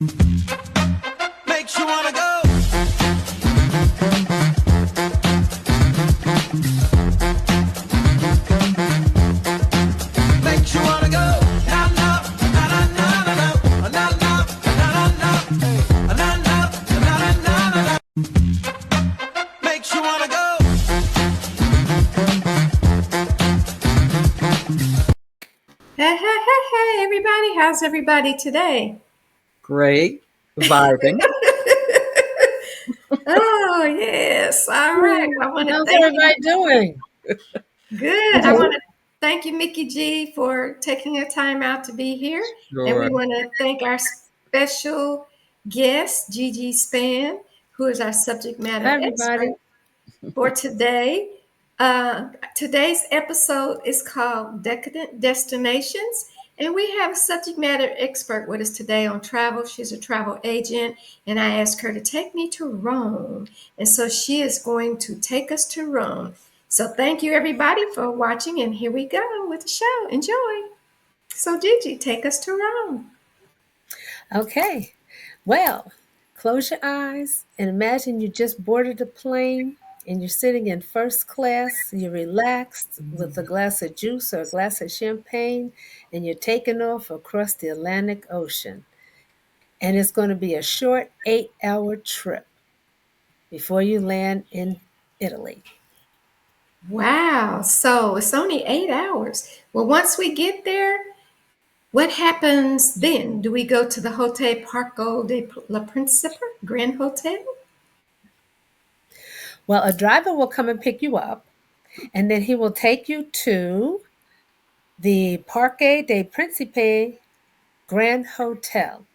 Makes you wanna go. Makes you wanna go. Na na na na na na na na na na na na na. Makes you wanna go. Hey, everybody. How's everybody today? Great. Vibing. Oh, yes. All right. I want to How's thank you. everybody doing? Good. I want to thank you, Mikki G, for taking your time out to be here. And we Sure. want to thank our special guest, Gigi Span, who is our subject matter Hi, expert everybody. for today. Today's episode is called Decadent Destinations, and we have a subject matter expert with us today on travel. She's a travel agent, and I asked her to take me to Rome. And so she is going to take us to Rome. So thank you, everybody, for watching, and here we go with the show. Enjoy. So, Gigi, take us to Rome. Okay. Well, close your eyes and imagine you just boarded a plane and you're sitting in first class. You're relaxed with a glass of juice or a glass of champagne, and you're taking off across the Atlantic Ocean. And it's going to be a short 8-hour trip before you land in Italy. Wow. So it's only 8 hours. Well, once we get there, what happens then? Do we go to the Hotel Parco de la Principe Grand Hotel? Well, a driver will come and pick you up, and then he will take you to the Parque de Principe Grand Hotel.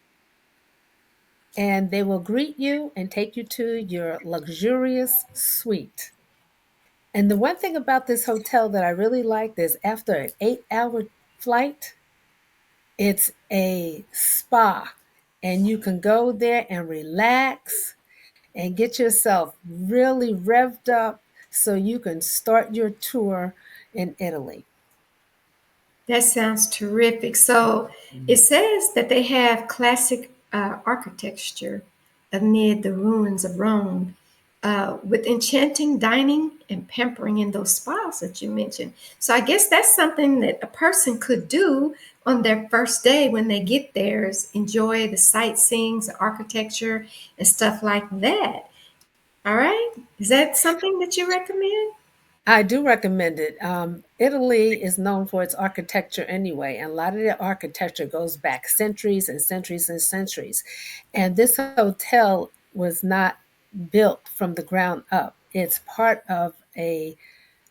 And they will greet you and take you to your luxurious suite. And the one thing about this hotel that I really liked is after an 8-hour flight, it's a spa. And you can go there and relax and get yourself really revved up so you can start your tour in Italy. That sounds terrific. So it says that they have classic architecture amid the ruins of Rome, with enchanting dining and pampering in those spas that you mentioned. So I guess that's something that a person could do on their first day when they get there, is enjoy the sightseeing, the architecture, and stuff like that. All right. Is that something that you recommend? I do recommend it. Italy is known for its architecture anyway, and a lot of the architecture goes back centuries and centuries and centuries. And this hotel was not built from the ground up. It's part of a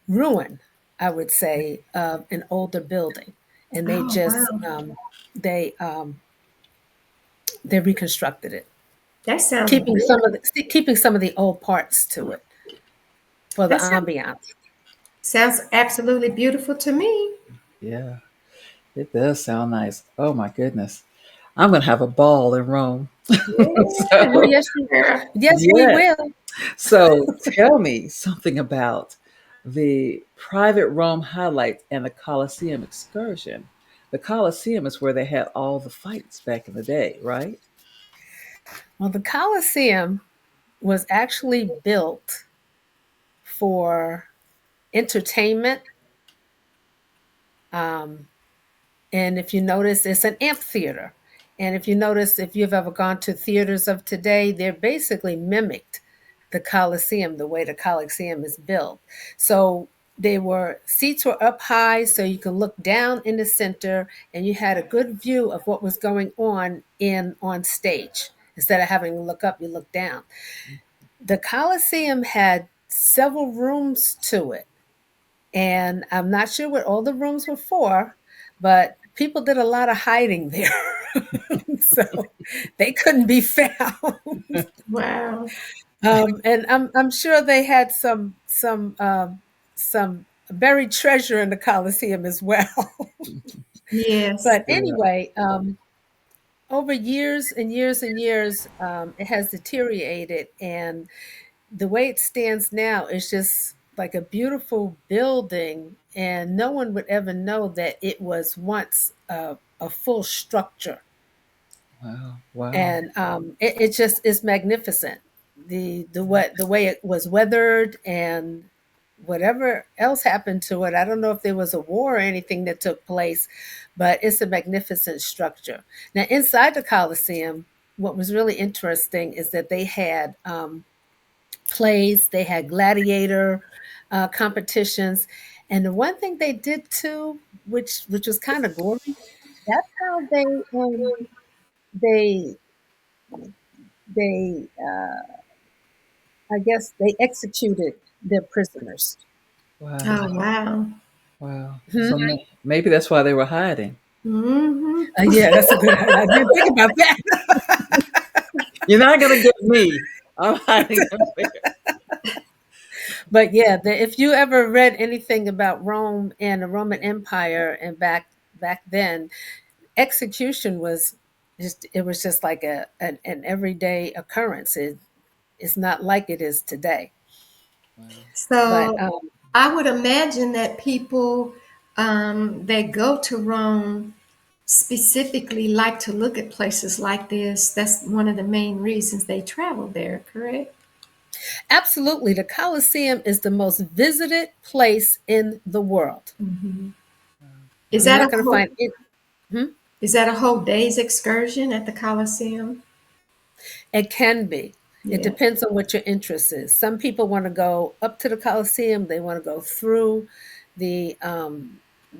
ruin, I would say, of an older building, and they Oh, just wow. they um, they reconstructed it, That sounds keeping beautiful. some of the old parts to it for the That sounds, ambiance. sounds absolutely beautiful to me. Yeah, it does sound nice. Oh my goodness. I'm going to have a ball in Rome. Yeah, Oh So, yes, girl. we yeah. will. So tell me something about the private Rome highlight and the Colosseum excursion. The Colosseum is where they had all the fights back in the day, right? Well, the Colosseum was actually built for entertainment. Um, and if you notice, it's an amphitheater. And if you notice, if you've ever gone to theaters of today, they're basically mimicked the Colosseum, the way the Colosseum is built. So seats were up high so you could look down in the center and you had a good view of what was going on stage. Instead of having to look up, you look down. The Coliseum had several rooms to it, and I'm not sure what all the rooms were for, but people did a lot of hiding there. So they couldn't be found. Wow. And I'm sure they had some buried treasure in the Coliseum as well. Yes. But Yeah. anyway, over years and years and years, it has deteriorated, and the way it stands now is just like a beautiful building, and no one would ever know that it was once a full structure. Wow. Wow. and it just is magnificent. The way it was weathered and whatever else happened to it. I don't know if there was a war or anything that took place, but it's a magnificent structure. Now, inside the Colosseum, what was really interesting is that they had plays, they had gladiator competitions, and the one thing they did too, which was kind of gory, that's how they they I guess they executed their prisoners. Wow. Oh, wow. Wow. Hmm. So maybe that's why they were hiding. Hmm. Yeah, that's a good. I didn't think about that. You're not gonna get me. I'm hiding them there. But yeah, if you ever read anything about Rome and the Roman Empire and back then, execution was just it was just like an everyday occurrence. It's not like it is today. Wow. But So I would imagine that people that go to Rome specifically like to look at places like this. That's one of the main reasons they travel there, correct? absolutely, the Colosseum is the most visited place in the world. Hmm. Is Wow. You're that not a going to whole find it. Hmm? is that a whole day's excursion at the Colosseum? It can be. It Yeah. depends on what your interest is. Some people want to go up to the Coliseum. They want to go through the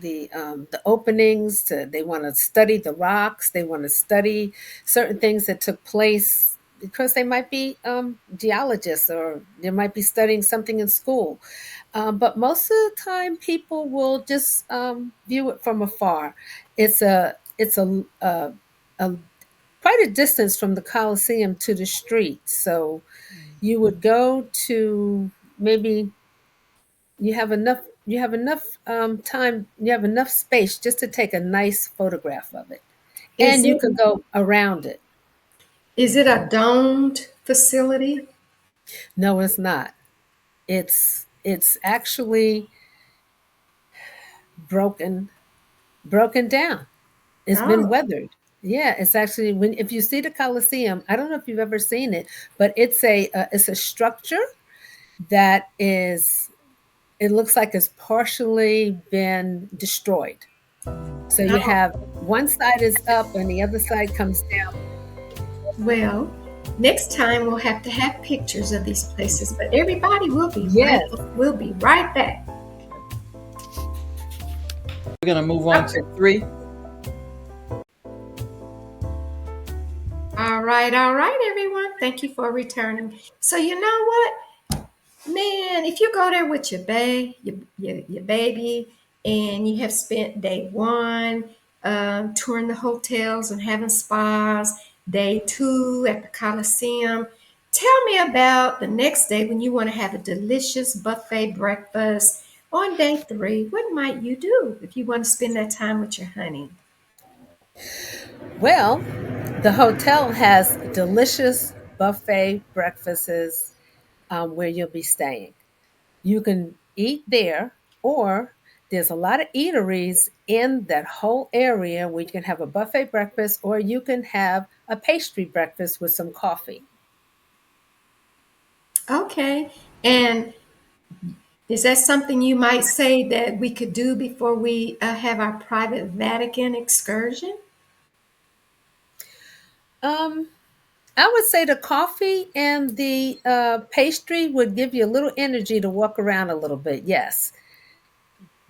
the openings. They want to study the rocks. They want to study certain things that took place because they might be geologists or they might be studying something in school. But most of the time, people will just view it from afar. It's a quite a distance from the Coliseum to the street. So you would go to maybe you have enough time, you have enough space just to take a nice photograph of it. Is And you it can go around it. is it a domed facility? No, it's not. It's actually broken broken down. It's been Oh, weathered. Yeah, it's actually when if you see the Coliseum, I don't know if you've ever seen it, but it's a structure that is it looks like it's partially been destroyed. So you oh, have one side is up and the other side comes down. well, next time we'll have to have pictures of these places, but everybody Yes. will be right back. We're gonna move on to Okay. 3. All right, everyone. Thank you for returning. So you know what? Man, if you go there with your baby, and you have spent day one touring the hotels and having spas, day two at the Coliseum, tell me about the next day when you want to have a delicious buffet breakfast. On day three, what might you do if you want to spend that time with your honey? Well, the hotel has delicious buffet breakfasts where you'll be staying. You can eat there, or there's a lot of eateries in that whole area where you can have a buffet breakfast, or you can have a pastry breakfast with some coffee. Okay. And is that something you might say that we could do before we have our private Vatican excursion? Um, I would say the coffee and the pastry would give you a little energy to walk around a little bit. Yes.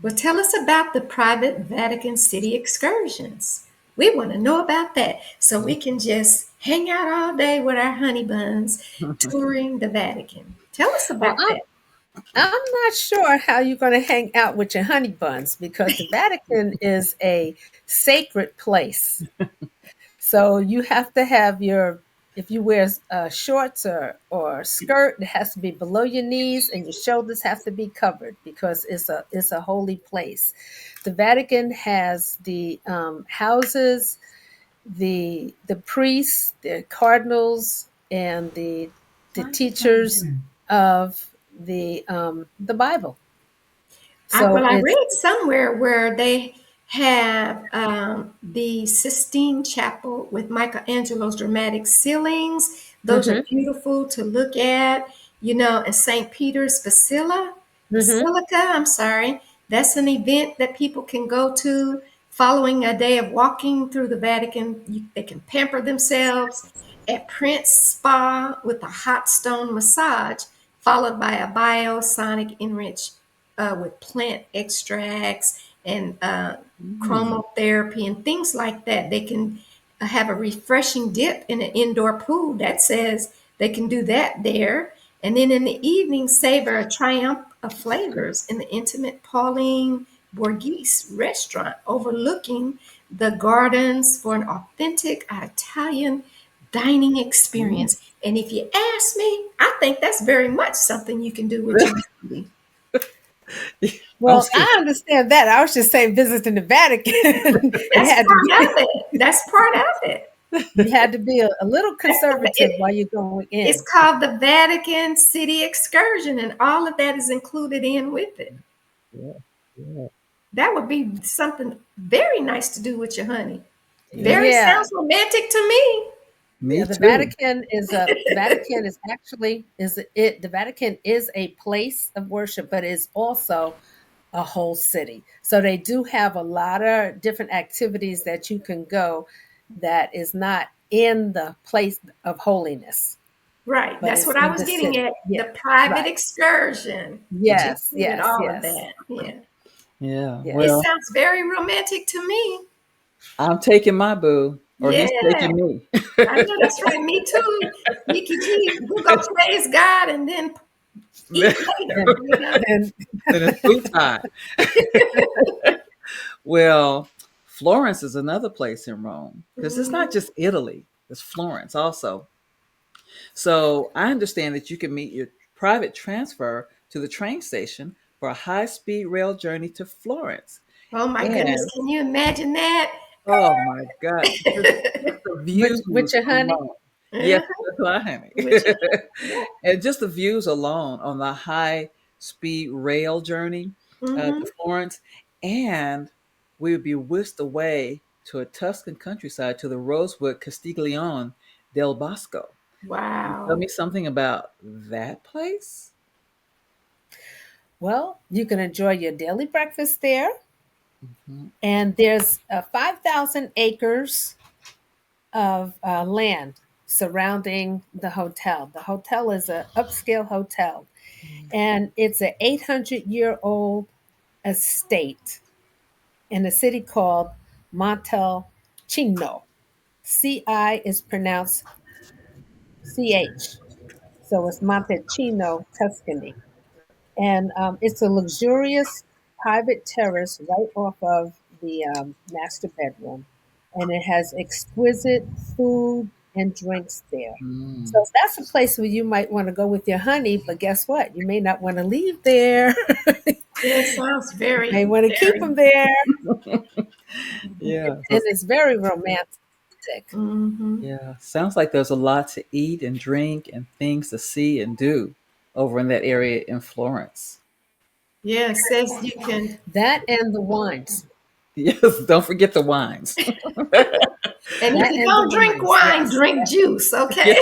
Well, tell us about the private Vatican City excursions. We want to know about that so we can just hang out all day with our honey buns touring the Vatican. Tell us Well, about that. I'm not sure how you're going to hang out with your honey buns because the Vatican is a sacred place. So you have to have if you wear shorts or skirt, it has to be below your knees and your shoulders have to be covered because it's a holy place. The Vatican has the houses, the priests, the cardinals, and the teachers of the Bible. So I it's read somewhere where they have the Sistine Chapel with Michelangelo's dramatic ceilings. Those are Mm-hmm. beautiful to look at, you know, and St. Peter's Mm-hmm. Basilica, I'm sorry. That's an event that people can go to following a day of walking through the Vatican. They can pamper themselves at Prince Spa with a hot stone massage, followed by a biosonic enriched with plant extracts and Mm. chromotherapy and things like that. They can have a refreshing dip in an indoor pool that says they can do that there. And then in the evening, savor a triumph of flavors in the intimate Pauline Borghese restaurant overlooking the gardens for an authentic Italian dining Mm. experience. And if you ask me, I think that's very much something you can do with your family. Well, Okay. I understand that. I was just saying visiting the Vatican. you That's had to part be of it. That's part of it. you had to be a little That's conservative while you're going it's in. called the Vatican City Excursion, and all of that is included in with it. Yeah. Yeah. That would be something very nice to do with your honey. Very Yeah. sounds romantic to me. Me Yeah, the too. Vatican is a the Vatican is actually is it the Vatican is a place of worship, but is also a whole city. So they do have a lot of different activities that you can go that is not in the place of holiness, Right. but That's it's what I in was the getting city. at. Yeah. The private Right. excursion, which Yes, included yes, all of yes. that. Yeah. Yeah. It Yes. Well, sounds very romantic to me. I'm taking my boo, or he's Yeah. taking me. I know that's right. Me too. Mikki G, we'll go praise God and then Then eat later, Then you know? then it's food time. Well, Florence is another place in Rome because it's not Mhm. just Italy, it's Florence also. So I understand that you can meet your private transfer to the train station for a high speed rail journey to Florence. Oh my goodness, And can you imagine that? oh my God, just the with views your honey. alone. Yes, Uh-huh. that's what I Which, yeah. and just the views alone on the high speed rail journey to Hmm. Florence, and we would be whisked away to a Tuscan countryside to the Rosewood Castiglione del Bosco. Can you tell Wow. me something about that place? Well, you can enjoy your daily breakfast there. Mhm. And there's 5,000 acres of land surrounding the hotel. The hotel is a upscale hotel, and it's an 800-year-old estate in a city called Montalcino. CI is pronounced CH, so it's Montalcino, Tuscany. And it's a luxurious private terrace right off of the master bedroom, and it has exquisite food and drinks there. Mm. So that's a place where you might want to go with your honey, but guess what? You may not want to leave there. Yeah, it sounds You may very, want to keep very. them there, Yeah, so and it's very romantic. Hmm. yeah, sounds like there's a lot to eat and drink and things to see and do over in that area in Florence. Yeah, it says you can, That and the wines. Yes, don't forget the wines. and if That you and the don't drink wines. wine, Yes. drink juice, Yeah. okay?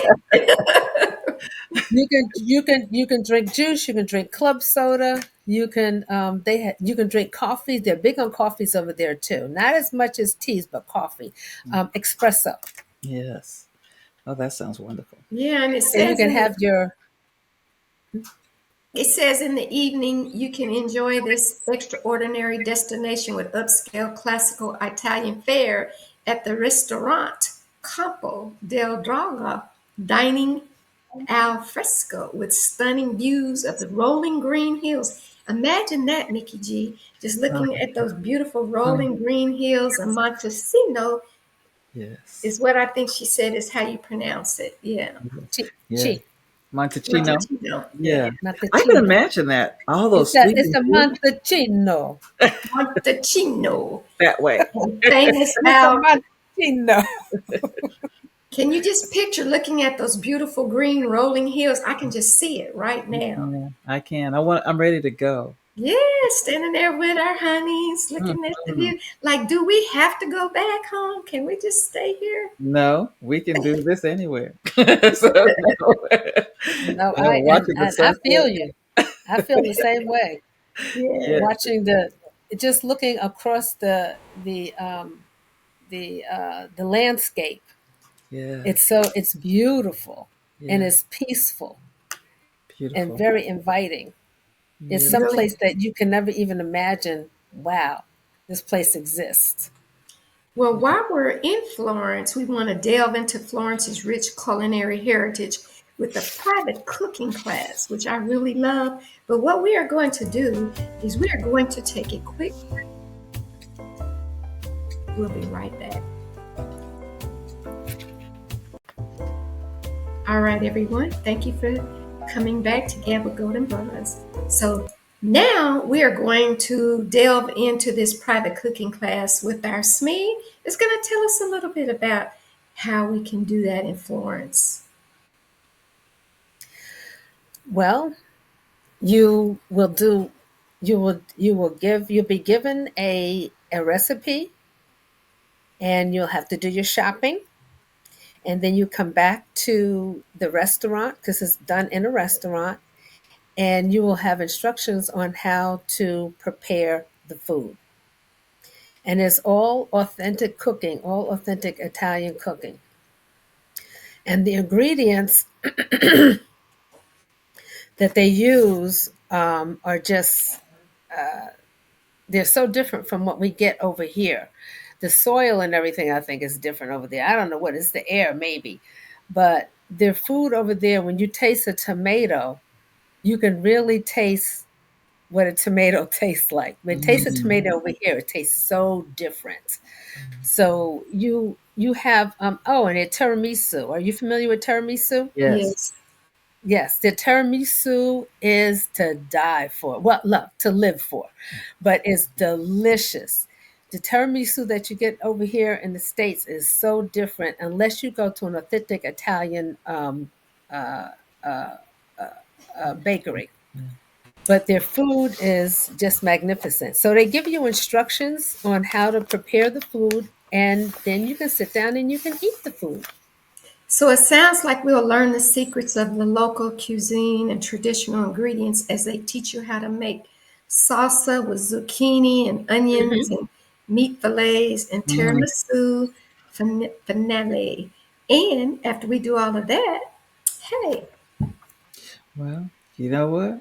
You can drink juice. You can drink club soda. You can drink coffee. They're big on coffees over there too. Not as much as teas, but coffee, espresso, Yes. Oh, that sounds wonderful. Yeah, and and you can have your it says in the evening you can enjoy this extraordinary destination with upscale classical Italian fare at the Restaurant Campo del Drago, dining al fresco with stunning views of the rolling green hills. Imagine that, Mikki G. Just Oh, looking at those beautiful honey. rolling green hills of Montesino Yes. is what I think she said is how you pronounce it. Yeah. chi, Yes. chi, Montecino. Montesino. Yeah. Yeah. I can Montecino. imagine that. All those It's sweeping a views Montecino. Montesino. that way. Famous It's a Al. Montecino. Can you just picture looking at those beautiful green rolling hills? I can just see it right now. Yeah, I can. I'm ready to go. Yeah, standing there with our honeys, looking at the Mhm. view. Like, do we have to go back home? Can we just stay here? No, we can do this anywhere. So, no. No, Watching the and I feel sunset. you. I feel the same way. Yeah. Yes, Watching the just looking across the landscape. yes, It's beautiful and yeah. it's peaceful and Beautiful. very inviting. It's some Beautiful. Really. place that you can never even imagine. Wow, this place exists. Well, Yeah. while we're in Florence, we want to delve into Florence's rich culinary heritage with a private cooking class, which I really love. But what we are going to do is we are going to take a quick, we'll be right back. All right, everyone. Thank you for coming back to Gab with Goldnbronze. So now we are going to delve into this private cooking class with our SME. It's going to tell us a little bit about how we can do that in Florence. Well, you will do you'll be given a recipe, and you'll have to do your shopping, and then you come back to the restaurant because it's done in a restaurant, and you will have instructions on how to prepare the food. And it's all authentic cooking, all authentic Italian cooking. And the ingredients that they use are just, they're so different from what we get over here. The soil and everything, I think, is different over there. I don't know what, it's the air, maybe. But their food over there, when you taste a tomato, you can really taste what a tomato tastes like. When it tastes a Mhm. tomato over here, it tastes so different. So you have oh, and a tiramisu. Are you familiar with tiramisu? Yes. Yes. Yes, the tiramisu is to die for. Well, love to live for, but it's delicious. The tiramisu that you get over here in the States is so different unless you go to an authentic Italian uh, uh, bakery. Yeah. But their food is just magnificent. So they give you instructions on how to prepare the food, and then you can sit down and you can eat the food. So it sounds like we'll learn the secrets of the local cuisine and traditional ingredients as they teach you how to make salsa with zucchini and onions Mhm. and meat fillets and Mhm. tiramisu finale. And after we do all of that, hey, Well, you know what?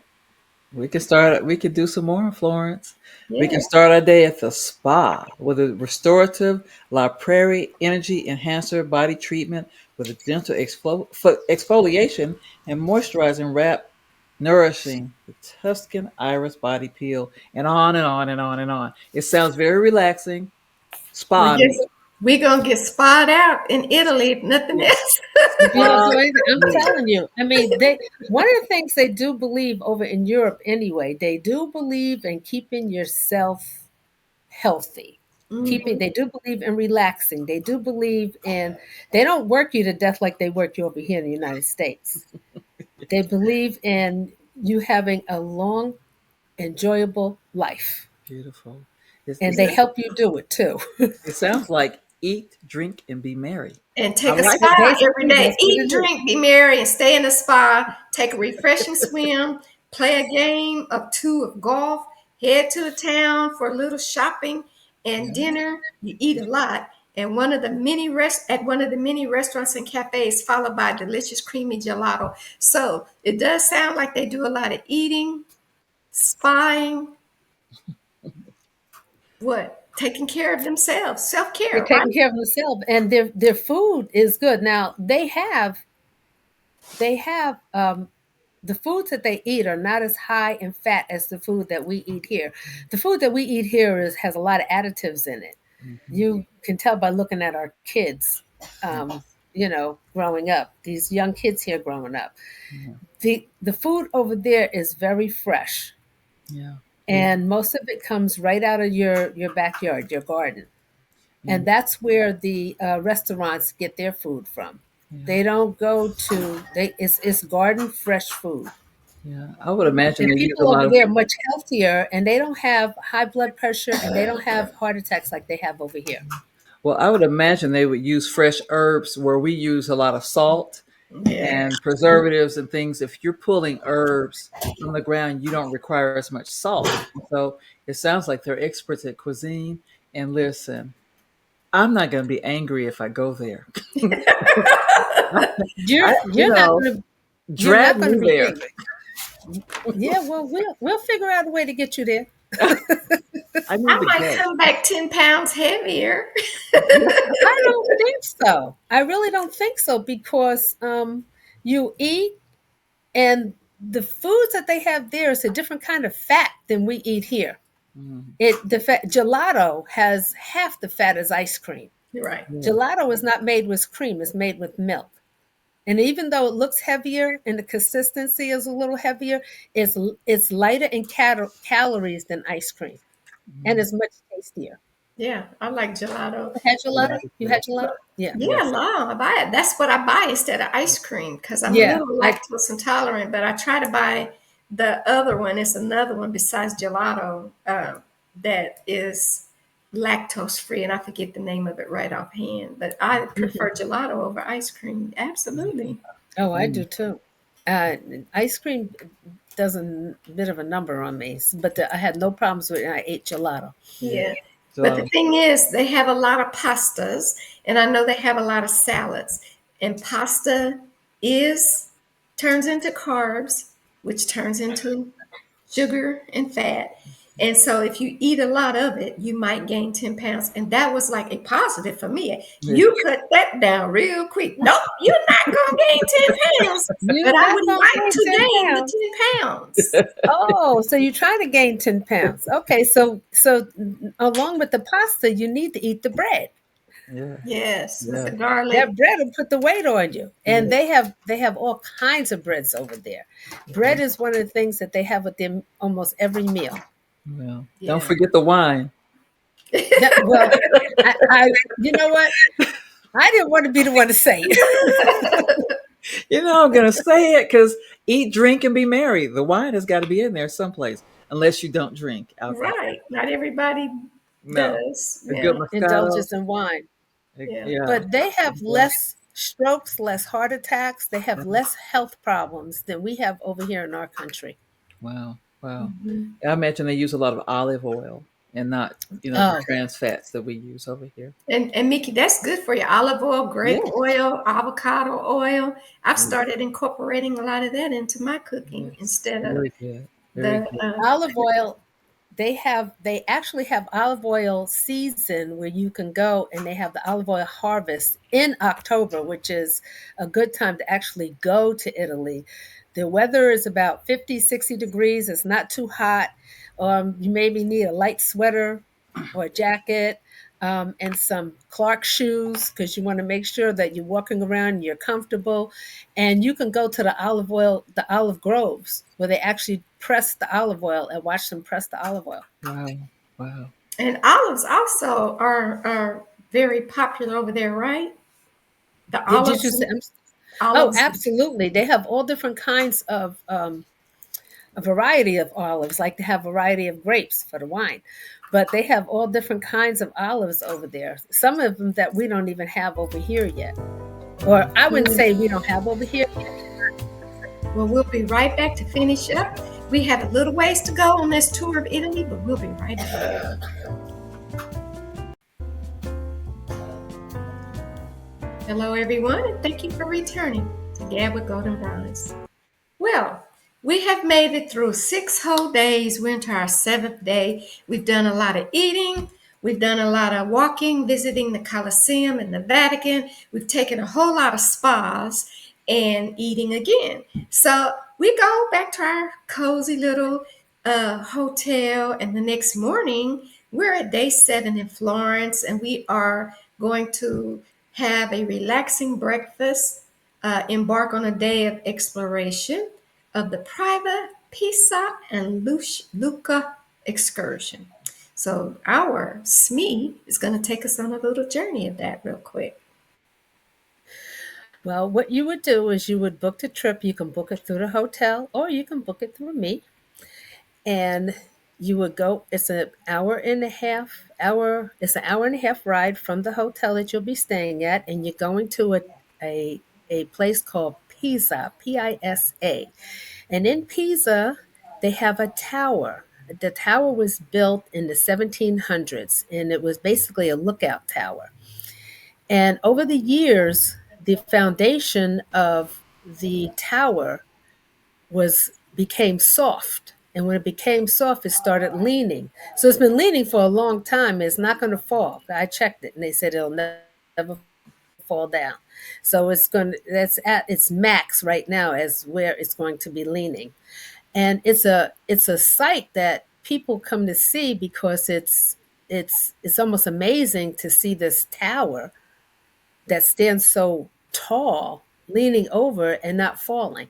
We can start. We could do some more in Florence. We can yeah, start our day at the spa with a restorative La Prairie energy enhancer body treatment with a gentle exfoliation and moisturizing wrap, nourishing the Tuscan iris body peel, and on and on and on and on. It sounds very relaxing. we Spa just me. we're gonna get spot out in Italy if nothing Yes. else. If you don't Spa do anything, I'm me. telling you. I mean, they one of the things they do believe over in Europe anyway, they do believe in keeping yourself healthy. Keeping Mhm. they do believe in relaxing. They do believe in they don't work you to death like they work you over here in the United States. They believe in you having a long, enjoyable life. Beautiful. And they help you do it too. It sounds like eat, drink, and be merry. And I take a like spa that. every Basically, day. that's what Eat, it is. drink, be merry, and stay in the spa. Take a refreshing swim. Play a game of two of golf. Head to the town for a little shopping and Yeah. dinner. You eat a lot. And one of the many restaurants and cafes, followed by a delicious creamy gelato. So it does sound like they do a lot of eating, spying, what? Taking care of themselves, self They're care, right? taking care of themselves, and their food is good. Now they have the foods that they eat are not as high in fat as the food that we eat here. The food that we eat here has a lot of additives in it. Hmm. You can tell by looking at our kids, growing up. These young kids here growing up. Yeah. The food over there is very fresh, Yeah. Beautiful. and most of it comes right out of your backyard, your garden. Yeah. And that's where the restaurants get their food from. Yeah. They don't go to they it's garden fresh food. Yeah, I would imagine And they use a people lot over of. there are much healthier, and they don't have high blood pressure, and they don't have heart attacks like they have over here. Well, I would imagine they would use fresh herbs where we use a lot of salt Yeah. and preservatives and things. If you're pulling herbs from the ground, you don't require as much salt. So it sounds like they're experts at cuisine. And listen, I'm not going to be angry if I go there. You're I, you you're not know, gonna you're drag not gonna me be there. angry. Yeah, well, we'll figure out a way to get you there. I need I to might go. come back 10 pounds heavier. I don't think so. I really don't think so because you eat, and the foods that they have there is a different kind of fat than we eat here. Mm, The fat gelato has half the fat as ice cream. You're right. yeah. Gelato is not made with cream; it's made with milk. And even though it looks heavier and the consistency is a little heavier, it's lighter in calories than ice cream, and Mm, it's much tastier. Yeah, I like gelato. You had yeah, gelato? I do You too. had gelato? Yeah. Yeah, Yes. no, I buy it. That's what I buy instead of ice cream because I'm a Yeah. little I lactose intolerant. But I try to buy the other one. It's another one besides gelato that is lactose free, and I forget the name of it right offhand. But I prefer gelato over ice cream. Absolutely. Oh, I Mm, do too. Uh, Ice cream does a bit of a number on me, but I had no problems with it. I ate gelato. yeah. Yeah. But the Gelato. thing is, they have a lot of pastas, and I know they have a lot of salads. And pasta is turns into carbs, which turns into sugar and fat. And so if you eat a lot of it, you might gain 10 pounds. And that was like a positive for me. Yeah. You cut that down real quick. Nope, you're not going to gain 10 pounds. But You're I not would gonna like gain to 10 gain the pounds. 10 pounds. Oh, so you're trying to gain 10 pounds. Okay, so along with the pasta, you need to eat the bread. Yeah. Yes, with the Yeah. garlic. That bread will put the weight on you. And Yeah. they have all kinds of breads over there. Bread is one of the things that they have with them almost every meal. Well, don't Yeah. forget the wine. Well, you know what? I didn't want to be the one to say it. I'm going to say it because eat, drink, and be merry. The wine has got to be in there someplace, unless you don't drink alcohol. Right. Not everybody No, does. a good Yeah. Moscato. Indulgence in wine. Yeah. Yeah. But they have Yeah. less strokes, less heart attacks. They have less health problems than we have over here in our country. Wow. Wow. Mhm. I imagine they use a lot of olive oil and not, the Oh, trans fats that we use over here. And Mickey, that's good for you. Olive oil, grape Yes. oil, avocado oil. I've Yes. started incorporating a lot of that into my cooking Yes. instead of Very good. Very the good. olive oil. They actually have olive oil season where you can go, and they have the olive oil harvest in October, which is a good time to actually go to Italy. The weather is about 50, 60 degrees. It's not too hot. You maybe need a light sweater or a jacket, and some Clark shoes because you want to make sure that you're walking around and you're comfortable. And you can go to the olive groves where they actually press the olive oil and watch them press the olive oil. Wow. Wow. and olives also are very popular over there, right? The Did you olives, say? Oh, olives. absolutely. They have all different kinds of a variety of olives, like they have variety of grapes for the wine, but they have all different kinds of olives over there. Some of them that we don't even have over here yet, or I wouldn't say we don't have over here. Well, we'll be right back to finish up. We have a little ways to go on this tour of Italy, but we'll be right back. Hello, everyone, and thank you for returning to Gab with Golden Bronze. Well, we have made it through 6 whole days. We're into our 7th day. We've done a lot of eating. We've done a lot of walking, visiting the Colosseum and the Vatican. We've taken a whole lot of spas and eating again. So we go back to our cozy little hotel, and the next morning we're at day 7 in Florence, and we are going to have a relaxing breakfast, embark on a day of exploration of the private Pisa and Lucca excursion. So our SME is going to take us on a little journey of that real quick. Well, what you would do is you would book the trip. You can book it through the hotel or you can book it through me. And you would go, it's it's an hour and a half ride from the hotel that you'll be staying at. And you're going to a, a place called Pisa, Pisa. And in Pisa, they have a tower. The tower was built in the 1700s and it was basically a lookout tower. And over the years, the foundation of the tower was became soft. And when it became soft, it started leaning. So it's been leaning for a long time. It's not going to fall. I checked it and they said it'll never fall down. So that's at its max right now as where it's going to be leaning. And it's a site that people come to see because it's almost amazing to see this tower that stands so tall, leaning over and not falling.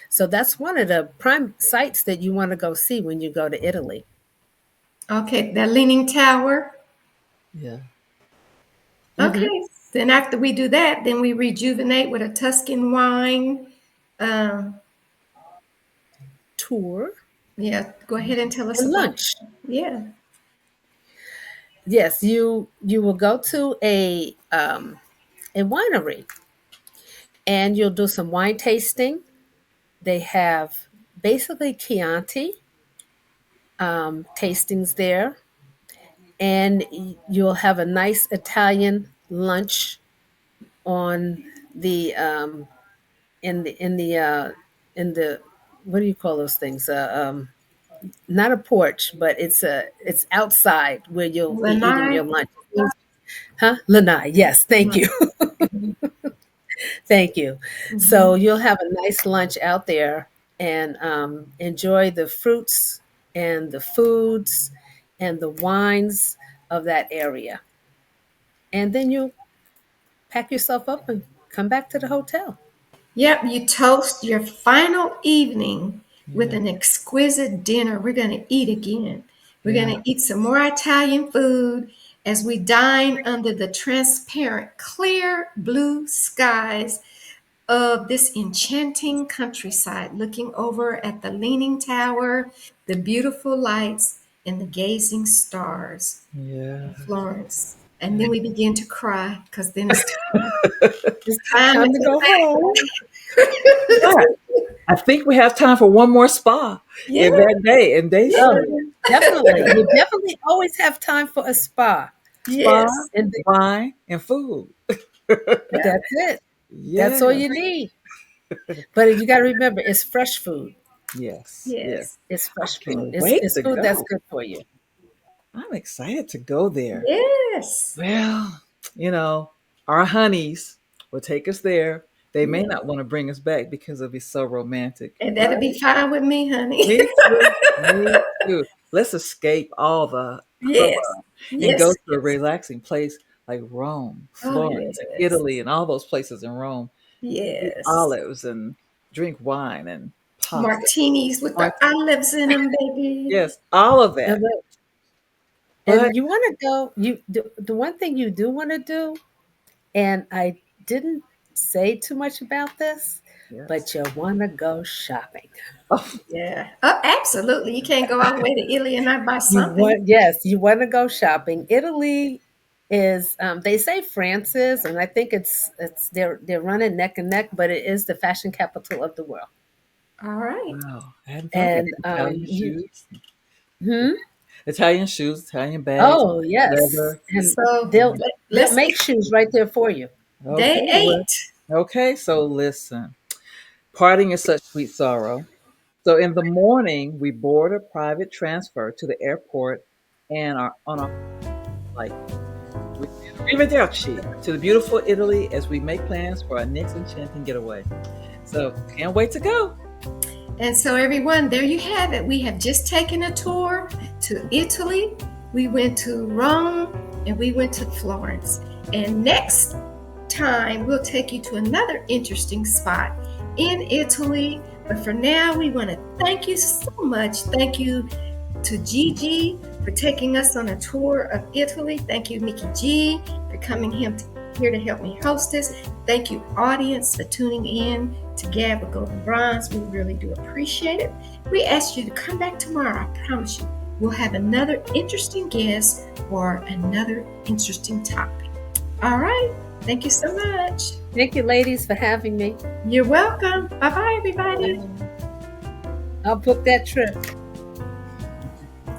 So that's one of the prime sites that you want to go see when you go to Italy. Okay, the Leaning Tower. Yeah. Hmm. Okay, then after we do that, then we rejuvenate with a Tuscan wine. Um, Tour yeah, go ahead and tell us and about. lunch. Yeah. Yes, you will go to a winery and you'll do some wine tasting. They have basically Chianti tastings there, and you'll have a nice Italian lunch on the in the what do you call those things? Not a porch, but it's outside where you'll be eating Lanai. your lunch. Huh? Lanai. Yes, thank you. Thank you. So Mm-hmm. you'll have a nice lunch out there and enjoy the fruits and the foods and the wines of that area. And then you pack yourself up and come back to the hotel. Yep, you toast your final evening with Yeah. an exquisite dinner. We're going to eat again. We're Yeah. going to eat some more Italian food as we dine under the transparent, clear blue skies of this enchanting countryside, looking over at the Leaning Tower, the beautiful lights, and the gazing stars Yeah. of Florence. And then we begin to cry because then it's time. It's time to Time to go go home. But I think we have time for one more spa Yeah, in that day. And day yeah, Oh, 3, definitely. You definitely always have time for a spa. spa, yes. And wine, and food. Yeah. that's it. That's Yeah. all you need. But you got to remember, it's fresh food. Yes. Yes. Yes. It's I fresh food. can't It's, wait it's to food that's go. good for you. I'm excited to go there. Yes. Well, you know, our honeys will take us there. They may Yeah. not want to bring us back because it'll be so romantic, And that'll but be fine with me, honey. me too. Me too. Let's escape all the Yes. hubbub and go Yes. to a Yes. relaxing place like Rome, Oh, Florence, and yes. Italy, and all those places in Rome. Eat Yes. olives and drink wine and pasta. Martinis with the Martini. olives in them, baby. Yes, all of And, that. the- But and you want to go, the one thing you do want to do, and I didn't say too much about this, yes. but you want to go shopping. Oh, Yeah. Oh, absolutely. You can't go all the way to Italy and not buy something. Yes, you want to go shopping. Italy is, they say France is, and I think they're running neck and neck, but it is the fashion capital of the world. All right. wow. I hadn't thought of And Italian shoes. hmm? Italian shoes, Italian bags, Oh yes, leather. and So they'll let's make shoes right there for you. Okay, day well, 8. okay, so listen. Parting is such sweet sorrow. So in the morning, we board a private transfer to the airport and are on our flight. We say arrivederci to the beautiful Italy as we make plans for our next enchanting getaway. So can't wait to go. And so, everyone, there you have it. We have just taken a tour to Italy. We went to Rome and we went to Florence. And next time, we'll take you to another interesting spot in Italy. But for now, we want to thank you so much. Thank you to Gigi for taking us on a tour of Italy. Thank you, Mikki G, for here to help me host this. Thank you, audience, for tuning in to Gab with Golden Bronze. We really do appreciate it. We ask you to come back tomorrow. I promise you, we'll have another interesting guest or another interesting topic. All right. Thank you so much. Thank you, ladies, for having me. You're welcome. Bye-bye, everybody. I'll book that trip.